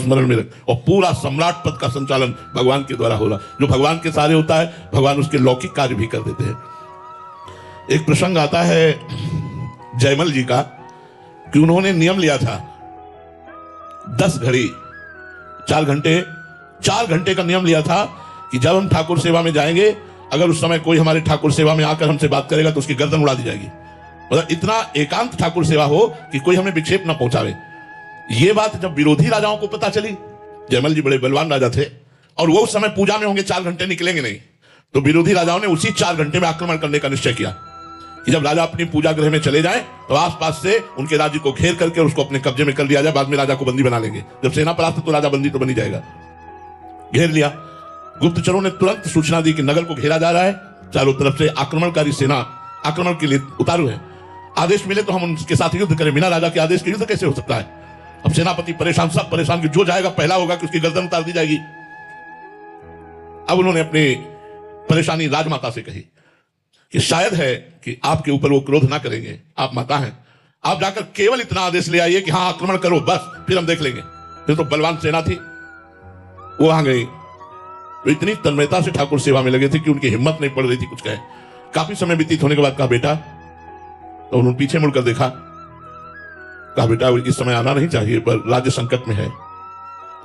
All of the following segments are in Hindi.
स्मरण में रख, और पूरा सम्राट पद का संचालन भगवान के द्वारा हो रहा। जो भगवान के सारे होता है, भगवान उसके लौकिक कार्य भी कर देते हैं। एक प्रसंग आता है जयमल जी का कि उन्होंने नियम लिया था 10 घड़ी 4 घंटे 4 घंटे का नियम लिया था कि जब हम ठाकुर सेवा में जाएंगे, अगर उस समय कोई हमारे ठाकुर सेवा में आकर हमसे बात करेगा तो उसकी गर्दन उड़ा दी जाएगी। मतलब इतना एकांत ठाकुर सेवा हो कि कोई हमें विक्षेप ना पहुंचावे। ये बात जब विरोधी राजाओं को पता चली, जयमल जी बड़े बलवान राजा थे और वो उस समय पूजा में होंगे, 4 घंटे निकलेंगे नहीं, तो विरोधी राजाओं ने उसी 4 घंटे में आक्रमण करने का निश्चय किया कि जब राजा अपनी पूजा गृह में चले जाएं तो आसपास से उनके राज्य को घेर करके उसको अपने कब्जे में कर लिया जाए। बाद में राजा को बंदी बना लेंगे। जब सेना परास्त तो राजा बंदी तो बनी जाएगा। घेर लिया। गुप्तचरों ने तुरंत सूचना दी कि नगर को घेरा जा रहा है, चारों तरफ से आक्रमणकारी सेना आक्रमण के लिए उतारू है। आदेश मिले तो हम उनके साथ युद्ध करें। बिना राजा के आदेश के युद्ध कैसे हो सकता है? अब सेनापति परेशान, सब परेशान कि जो जाएगा पहला होगा कि उसकी गर्दन उतार दी जाएगी। अब उन्होंने अपनी परेशानी राजमाता से कही कि शायद है कि आपके ऊपर वो क्रोध ना करेंगे, आप माता हैं, आप जाकर केवल इतना आदेश ले आइए कि हाँ आक्रमण करो, बस फिर हम देख लेंगे। फिर तो बलवान सेना थी, वो वहां गई। तो इतनी तन्मयता से ठाकुर सेवा में लगे थे कि उनकी हिम्मत नहीं पड़ रही थी कुछ कहे। काफी समय व्यतीत होने के बाद कहा बेटा, तो उन्होंने पीछे मुड़कर देखा, कहा बेटा इस समय आना नहीं चाहिए, पर राज्य संकट में है।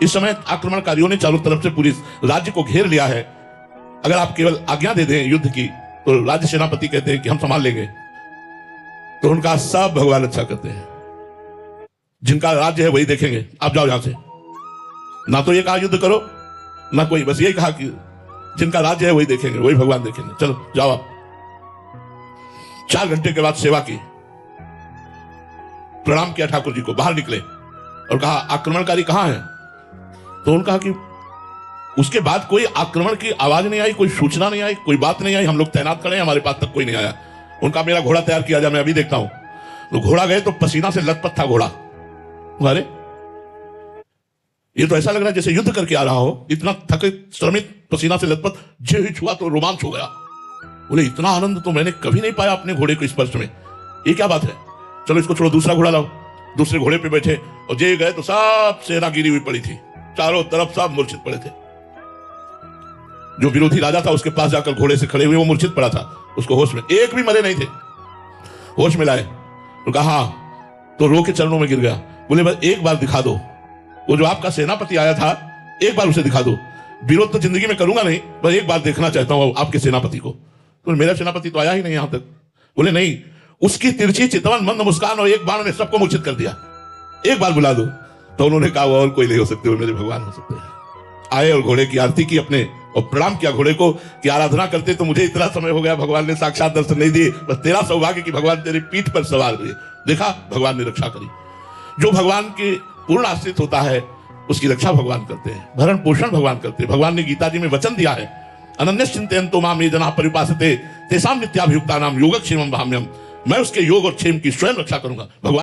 इस समय आक्रमणकारियों ने चारों तरफ से पूरी राज्य को घेर लिया है। अगर आप केवल आज्ञा दे दें युद्ध की तो राज्य सेनापति कहते हैं कि हम संभाल लेंगे। तो उनका सब भगवान अच्छा करते हैं। जिनका राज्य है वही देखेंगे, आप जाओ यहां से। ना तो ये कहा युद्ध करो, ना कोई, बस यही कहा कि जिनका राज्य है वही देखेंगे, वही भगवान देखेंगे, चलो जाओ आप। 4 घंटे के बाद सेवा की, प्रणाम किया ठाकुर जी को, बाहर निकले और कहा आक्रमणकारी कहां है? तो उन्होंने कहा कि उसके बाद कोई आक्रमण की आवाज नहीं आई, कोई सूचना नहीं आई, कोई बात नहीं आई। हम लोग तैनात खड़े हैं, हमारे पास तक कोई नहीं आया। उनका मेरा घोड़ा तैयार किया जाए, मैं अभी देखता हूं। तो घोड़ा गए तो पसीना से लथपथ था घोड़ा। अरे ये तो ऐसा लग रहा है जैसे युद्ध करके आ रहा हो, इतना थकित श्रमित, पसीना से लथपथ। जो ही छुआ तो रोमांच हो गया। बोले इतना आनंद तो मैंने कभी नहीं पाया अपने घोड़े को स्पर्श में, ये क्या बात है? चलो इसको छोड़ो, दूसरा घोड़ा लाओ। दूसरे घोड़े पे बैठे और जे गए तो सब सेना गिरी हुई पड़ी थी, चारों तरफ सब मूर्छित पड़े थे। जो विरोधी राजा था उसके पास जाकर घोड़े से खड़े हुए, वो मूर्छित पड़ा था, उसको होश में, एक भी मरे नहीं थे, होश में लाए। तो कहा हाँ, तो रो के चरणों में गिर गया। बोले बस एक बार दिखा दो, वो जो आपका सेनापति आया था, एक बार उसे दिखा दो। विरोध तो जिंदगी में करूंगा नहीं, बस एक बार देखना चाहता हूं आपके सेनापति को। तो मेरा सेनापति तो आया ही नहीं यहां तक। बोले नहीं, उसकी तिरछी चितवन मंद मुस्कान और एक बाण ने सबको मूर्छित कर दिया, एक बार बुला दो। तो उन्होंने कहा वो और कोई नहीं हो सकते, वो मेरे भगवान हो सकते हैं। आए और घोड़े की आरती की अपने, और प्रणाम किया घोड़े को कि आराधना करते तो मुझे इतना समय हो गया, भगवान ने साक्षात दर्शन नहीं दिए, बस तेरा सौभाग्य कि भगवान तेरी पीठ पर सवार हुए। देखा, भगवान ने रक्षा करी। जो भगवान के पूर्ण आश्रित होता है उसकी रक्षा भगवान करते हैं, भरण पोषण भगवान करते हैं। भगवान ने गीता जी में वचन दिया है, अनन्य चिंतयन्तो माम ये जनाः परिपासते तेषां नित्याभियुक्तानां योगक्षेमं वहाम्यहम्। मैं उसके योग और क्षेम की स्वयं रक्षा करूंगा। भगवान